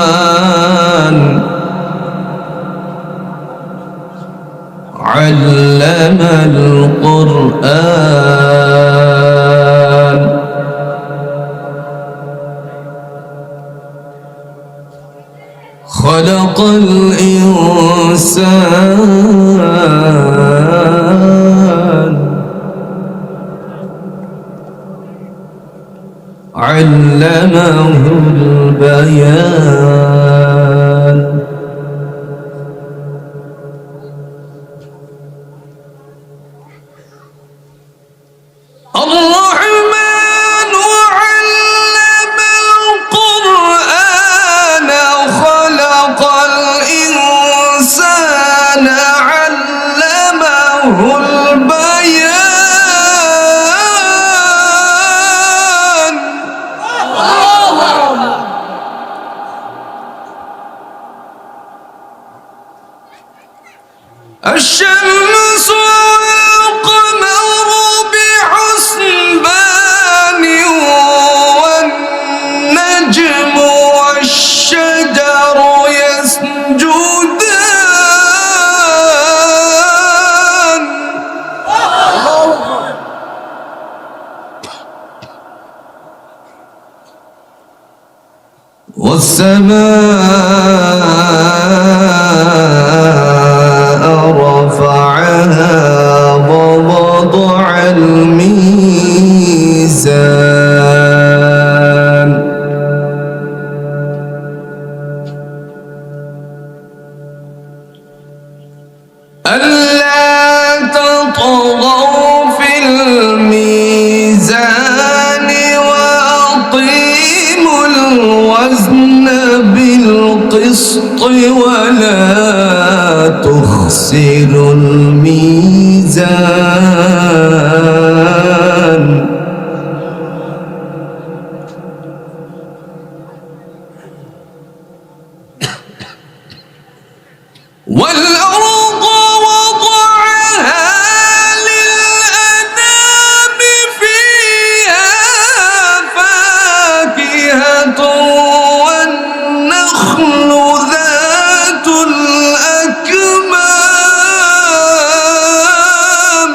الرحمن علم القرآن خلق الإنسان علمه البيان الرحمن علم القرآن خلق الإنسان علمه البيان الشمس والقمر بحسبان والنجم والشجر يسجدان والسماء رفعها ووضع الميزان ألا تطغوا في الميزان وأقيموا الوزن بالقسط ولا تخسروا الميزان والأرض وضعها للأنام فيها فاكهة والنخل ذات الأكمام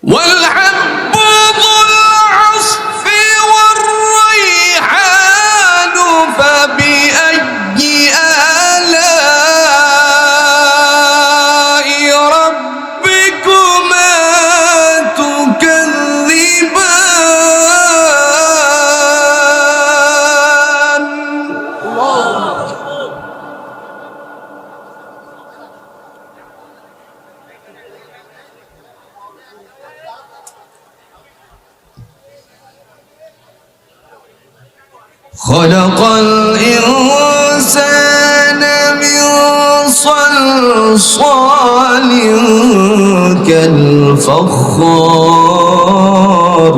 والحب ذو العصف والريحان فبأي آلاء ربكما تكذبان خلق الإنسان من صلصال كالفخار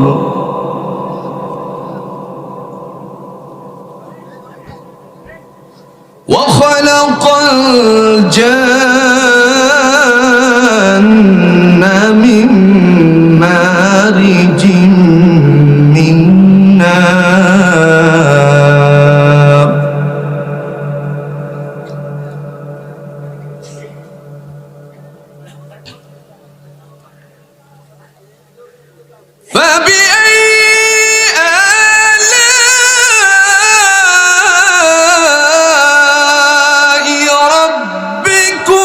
وخلق الجن من مارج من نار فبأي آلاء ربكما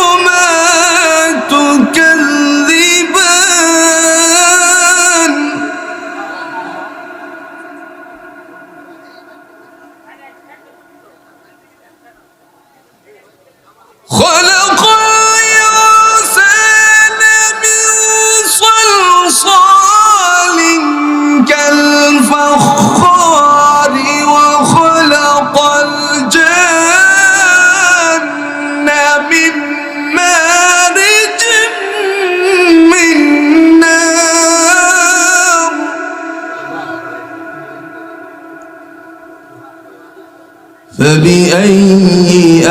فبأي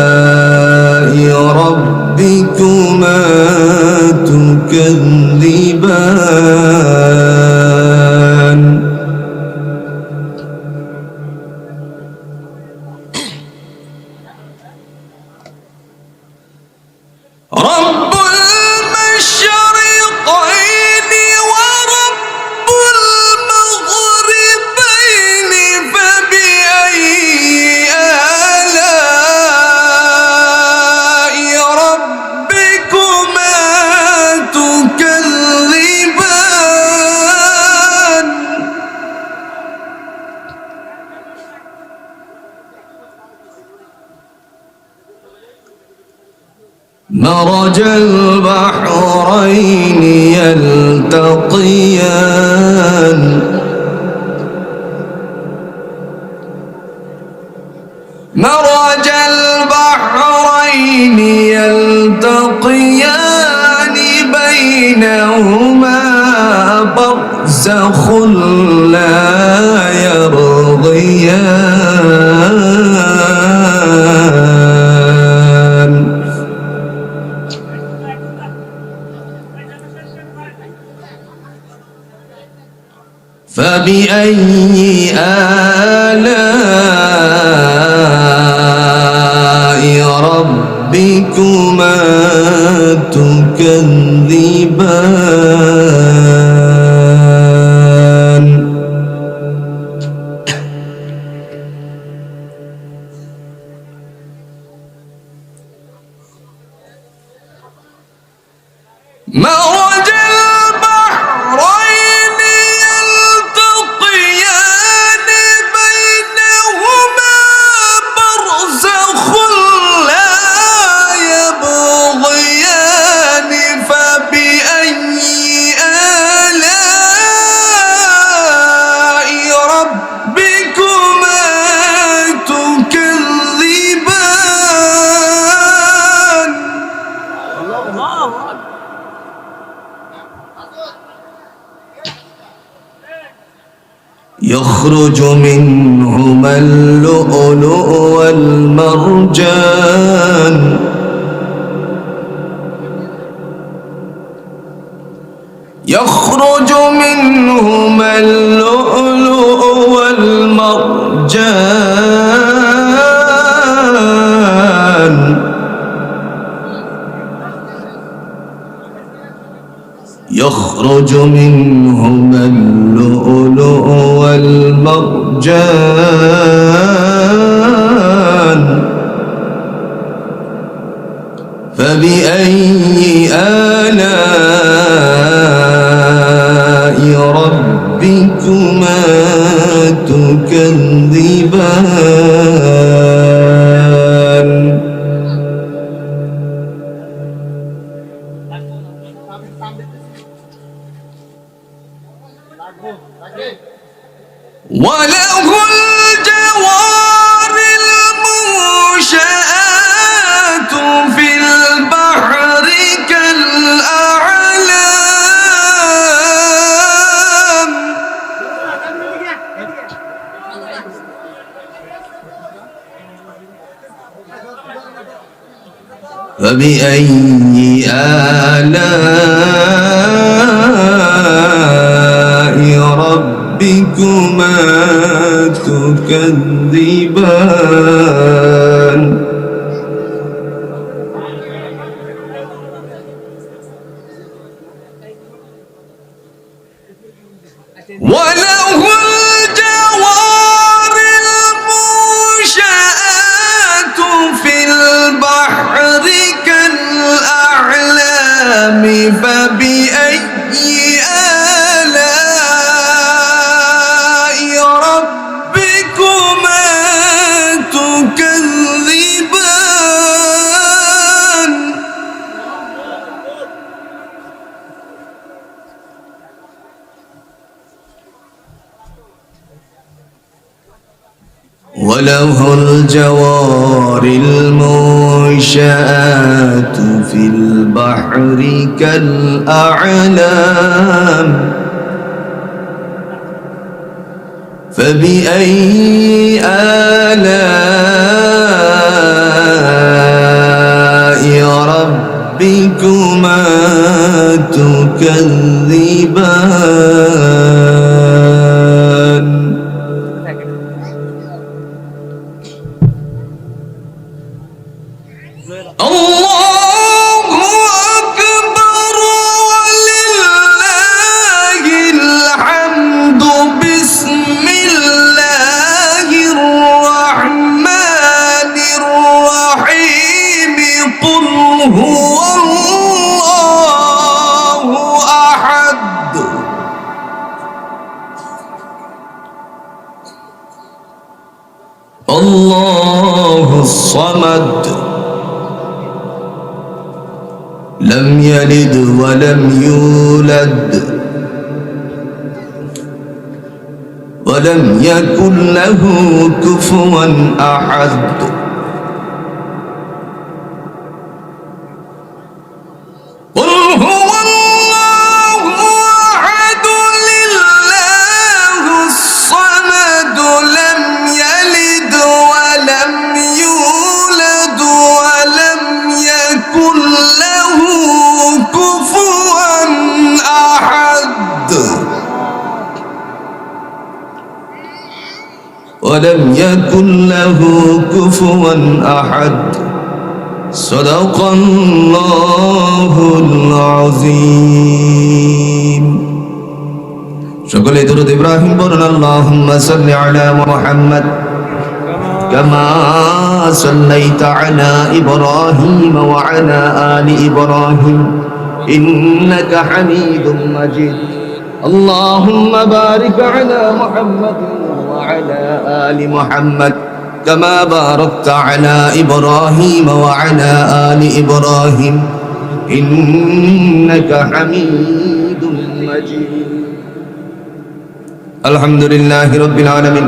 آلاء ربكما تكذبان رب المشرقين ورب المغربين فبأي آلاء ربكما تكذبان مرج البحرين يلتقيان مرج البحرين يلتقيان بينهما برزخ لا يبغيان فبأي آلاء ربكما تكذبان مرج البحرين يلتقيان بينهما برزخ لا يبغيان فبأي آلاء ربكما تكذبان يخرج منهما اللؤلؤ والمرجان يخرج منهما اللؤلؤ والمرجان يخرج منهما اللؤلؤ والمرجان فبأي آلاء ربكما تكذبان وله الجوار المنشآت في البحر كالأعلام فبأي آلاء ربكما تكذبان وله الجوار المنشآت في البحر كالأعلام فبأي آلاء ربكما تكذبان وله الجوار المنشآت في البحر كالأعلام فبأي آلاء ربكما تكذبان الله الصمد لم يلد ولم يولد ولم يكن له كفوا أحد ولم يكن له كفوا أحد صدق الله العظيم সকলে দরুদ ইব্রাহিম পড়ুন আল্লাহুম্মা সাল্লি আলা মুহাম্মদ কামা সাল্লাইতা আলা ইব্রাহিম ওয়া আলা আলি ইব্রাহিম ইন্নাকা হামিদুম মাজিদ আল্লাহুম্মা বারিক আলা মুহাম্মদ وعلى آل محمد كما باركت على إبراهيم وعلى آل إبراهيم إنك حميد مجيد الحمد لله رب العالمين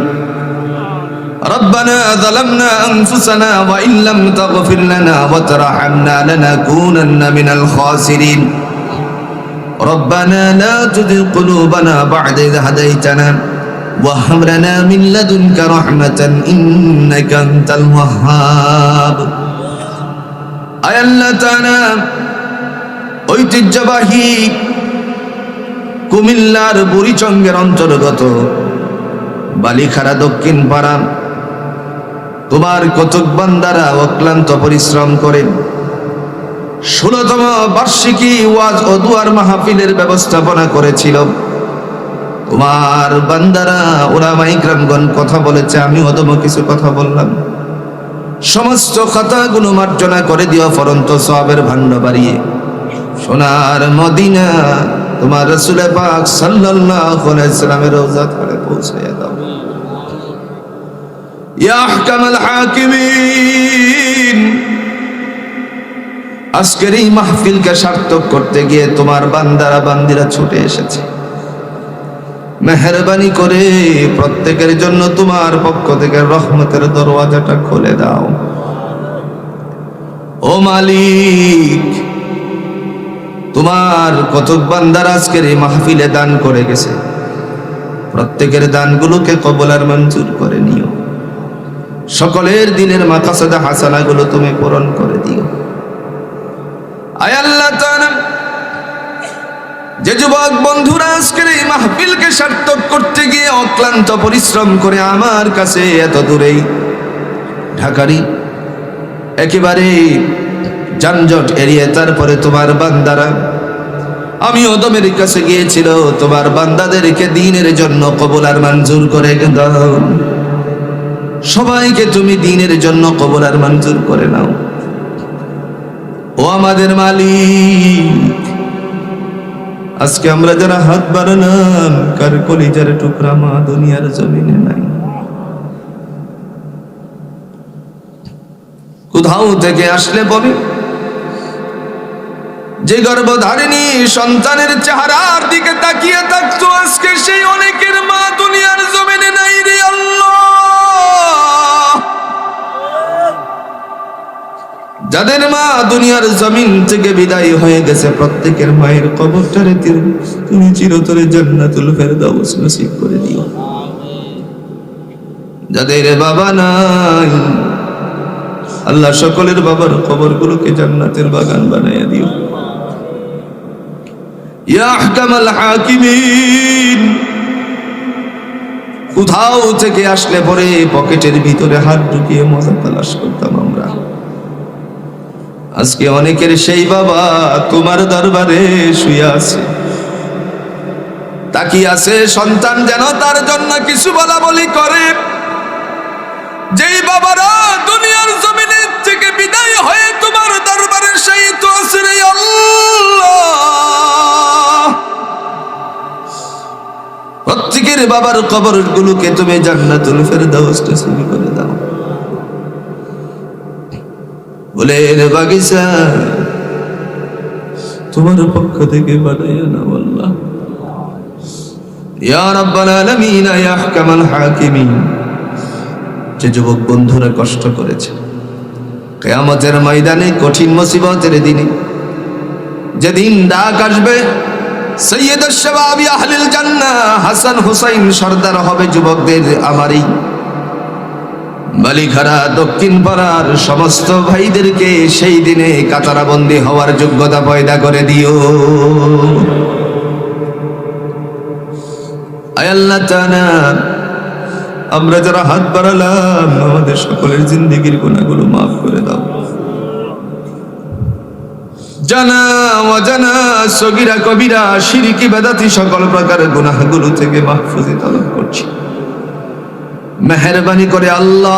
ربنا ظلمنا أنفسنا وإن لم تغفر لنا وترحمنا لنكونن من الخاسرين ربنا لا تزغ قلوبنا بعد إذ هديتنا وهب لنا من لدنك رحمة إنك أنت الوهاب আয় আল্লাহ তাআলা ঐতিহ্যবাহী কুমিল্লার বুড়িচঙ্গের অন্তর্গত বালিখারা দক্ষিণ পাড়া তোমার কতক বান্দারা অক্লান্ত পরিশ্রম করে 16তম বার্ষিকী ওয়াজ ও দুয়ার মাহফিলের ব্যবস্থাপনা করেছিল তোমার বান্দারা উলামায়ে ইকরামগণ কথা বলেছে আমি অদম কিছু কথা বললাম সমস্ত কথাগুলো মার্জনা করে দিও ফরন্ত সওয়াবের ভান্ডার বাড়িয়ে সোনার মদিনা তোমার রাসূল পাক সাল্লাল্লাহু আলাইহি সাল্লামের রওজা ধরে পৌঁছায়া দাও ইয়া আহকামাল হাকিমিন আজকের এই মাহফিলকে সার্থক করতে গিয়ে তোমার বান্দারা বান্দিরা ছুটে এসেছে মেহেরবানি করে প্রত্যেকের জন্য তোমার পক্ষ থেকে রহমতের দরওয়াজাটা খুলে দাও ও মালিক তোমার কতক বান্দার আজকের এই মাহফিলে দান করে গেছে প্রত্যেকের দানগুলোকে কবুল আর মঞ্জুর করে নিও সকলের দিনের মাকাসাদ হাসানাগুলো তুমি পূরণ করে দিও আয় আল্লাহ তাআলা যে যুবক বন্ধুরা আজকের এই মাহফিলকে সার্থক করতে গিয়ে অক্লান্ত পরিশ্রম করে আমার কাছে এত দূরেই ঢাকারি একেবারে যানজট এড়িয়ে তারপরে তোমার বান্দারা আমি ওদমের কাছে গিয়েছিল তোমার বান্দাদেরকে দ্বীনের জন্য কবুল আর মঞ্জুর করে দাও সবাইকে তুমি দ্বীনের জন্য কবুল আর মঞ্জুর করে নাও ও আমাদের মালিক আজকে আমরা যারা হাত বাড়ালাম কার কলিজার টুকরা মা দুনিয়ার জমিনে নাই কোথাও থেকে আসলে বলে যে গর্ভধারিণী সন্তানের চেহারার দিকে তাকিয়ে থাকতো আজকে সেই অনেকের মা দুনিয়ার জমিনে নাই রে আল্লাহ যাদের মা দুনিয়ার জমিন থেকে বিদায় হয়ে গেছে প্রত্যেকের মায়ের কবরটারে তুমি চিরতরে জান্নাতুল ফেরদাউস নসিব করে দিও যাদের বাবা নাই আল্লাহ সকলের বাবার কবরগুলোকে জান্নাতের বাগান বানাইয়া দিও। ইয়া আহকামাল হাকিমিন, কোথাও থেকে আসলে পরে পকেটের ভিতরে হাত ঢুকিয়ে মজা তালাশ করতাম আমরা। আজকে অনেকের সেই বাবা তোমার দরবারে শুয়ে আছে, তাকিয়ে আছে সন্তান যেন তার জন্য কিছু বলা বলি করে। যেই বাবারা দুনিয়ার জমিনে থেকে বিদায় হয়ে তোমার দরবারে শায়িত আছে রে আল্লাহ, প্রত্যেকের বাবার কবরগুলোকে তুমি জান্নাতুল ফেরদাউস নসিব করে দাও। ফুলের বাগিচা তোমার পক্ষ থেকে বানাইয়া নাও আল্লাহ। ইয়া রাব্বাল আলামিন, ইয়া আহকামাল হাকিমিন, যে যুবক বন্ধুরা কষ্ট করেছে কিয়ামতের ময়দানে কঠিন মুসিবতের দিনে, যেদিন ডাক আসবে সৈয়দুশ শাবাবি আহলিল জান্নাহ, হাসান হুসাইন সর্দার হবে যুবকদের আমারই, বালিখারা দক্ষিণ পাড়ার সমস্ত ভাইদেরকে সেই দিনে কাতারাবন্দি হওয়ার যোগ্যতা পয়দা করে দিও। আয় আল্লাহ তাআলা, আমরা যারা হাত বাড়ালাম আমাদের সকলের জিন্দেগির গুনাহগুলো মাফ করে দাও। জানা অজানা সগীরা কবিরা শিরকি বেদাতি সকল প্রকার গুনাহগুলো থেকে মাহফুজি তলব করছি। মেহেরবানি করে আল্লাহ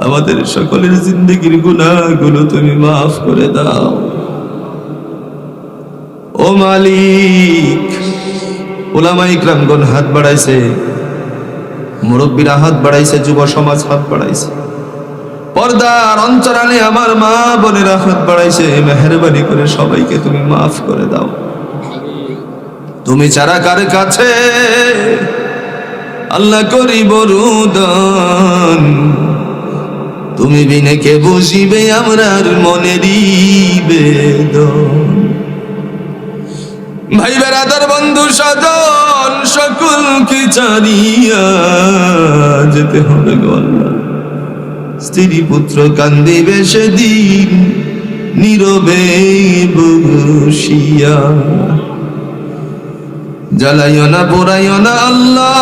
আমাদের সকলের জিন্দেগির গুনাহগুলো তুমি মাফ করে দাও। ও মালিক, উলামা ইকরামগণ হাত বাড়াইছে, মুরব্বীরা হাত বাড়াইছে, যুব সমাজ হাত বাড়াইছে, পর্দার অন্তরালে আমার মা বোনেরা হাত বাড়াইছে। মেহেরবানি করে সবাইকে তুমি মাফ করে দাও। তুমি ছাড়া কার কাছে আল্লাহ করিব রুদন, তুমি বিনে কে বুঝিবে আমরার মনেরই বেদন। ভাই বেরাদার বন্ধু স্বজন সকলকে ছাড়িয়া যেতে হবে গো আল্লাহ। স্ত্রী পুত্র কান্দিবে সেদিন নীরবে বসিয়া। জ্বালাইও না পোড়াইও না আল্লাহ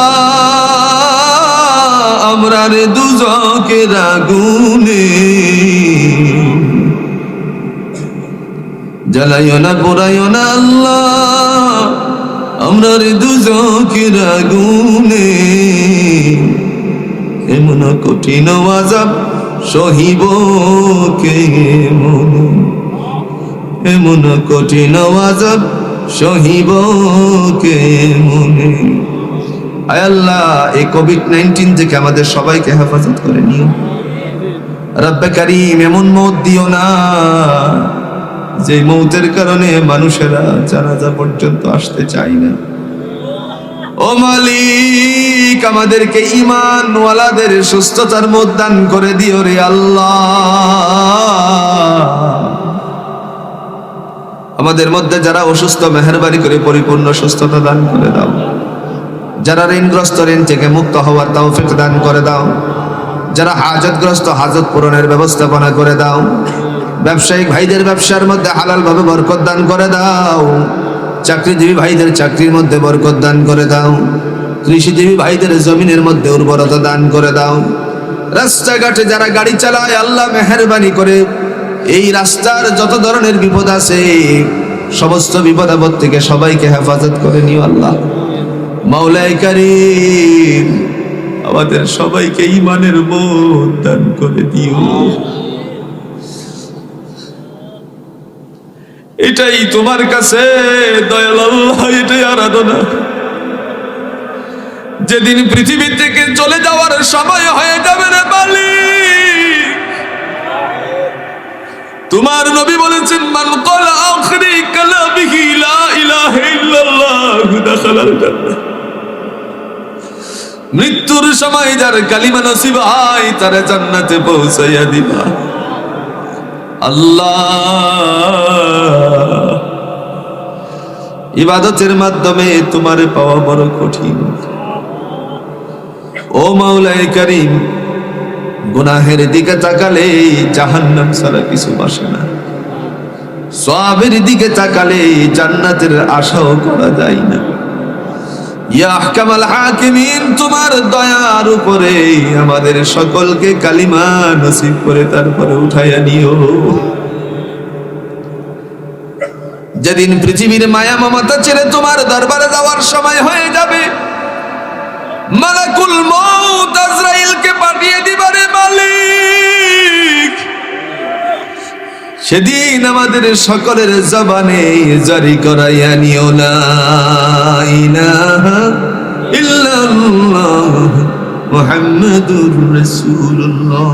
আমরার দুজকের আগুনে, জ্বালাইও না পোড়াইও না আল্লাহ আমরার দুজকের আগুনে। এমন কঠিন আযাব সহিব কে মনে, এমন কঠিন আযাব সহিব কে মনে। আয় আল্লাহ, এই কোভিড-19 থেকে আমাদের সবাইকে হেফাজত করে নিও। রব্বে কারীম, এমন মওত দিও না যে মওতের কারণে মানুষেরা জানাজা পর্যন্ত আসতে চায় না। ও মালিক, আমাদেরকে ঈমান ওয়ালাদের সুস্থতার মত দান করে দিও রে আল্লাহ। আমাদের মধ্যে যারা অসুস্থ মেহেরবানি করে পরিপূর্ণ সুস্থতা দান করে দাও। যারা ঋণগ্রস্ত ঋণ থেকে মুক্ত হওয়ার তৌফিক দান করে দাও। যারা হাজতগ্রস্ত হাজত পূরণের ব্যবস্থাপনা করে দাও। ব্যবসায়িক ভাইদের ব্যবসার মধ্যে হালাল ভাবে বরকত দান করে দাও। চাকরিজীবী ভাইদের চাকরির মধ্যে বরকত দান করে দাও। কৃষিজীবী ভাইদের জমিনের মধ্যে উর্বরতা দান করে দাও। রাস্তাঘাটে যারা গাড়ি চালায় আল্লাহ মেহেরবানি করে এই রাস্তার যত ধরনের বিপদ আছে সমস্ত বিপদ আপদ থেকে সবাইকে হেফাজত করে নিও আল্লাহ। মাওলাই কারীম, আমাদের সবাইকে ঈমানের বোধ দান করে দিও। এটাই তোমার কাছে দয়াল আল্লাহ, এটাই আরাধনা। যেদিন পৃথিবী থেকে চলে যাওয়ার সময় হয়ে যাবে রে মালিক, তোমার নবী বলেছেন মান ক্বালা আখিরি কালামিহি লা ইলাহা ইল্লাল্লাহ দাখালাল জান্নাহ। মৃত্যুর সময় যার কালিমা নসিব হয় তার জান্নাতে পৌঁছাইয়া দিবা আল্লাহ। ইবাদতের মাধ্যমে তোমারে পাওয়া বড় কঠিন। ও মাওলাই করিম, গুনাহের দিকে তাকালে জাহান্নাম ছাড়া কিছু বাসে না, সওয়াবের দিকে তাকালে জান্নাতের আশাও করা যায় না। ইয়া আহকামাল হাকিমিন, তোমার দয়ার উপরে আমাদের সকলকে কালিমা নসিব করে তারপরে উঠাইয়া নিও। যেদিন পৃথিবীর মায়া মমতা ছেড়ে তোমার দরবারে যাওয়ার সময় হয়ে যাবে, মালাকুল মউত আজরাইলকে পাঠিয়ে দিবারে মালিক, সেদিন আমাদের সকলের জবানে জারি করাইয়া নিও লা ইলাহা ইল্লাল্লাহ মুহাম্মাদুর রাসূলুল্লাহ।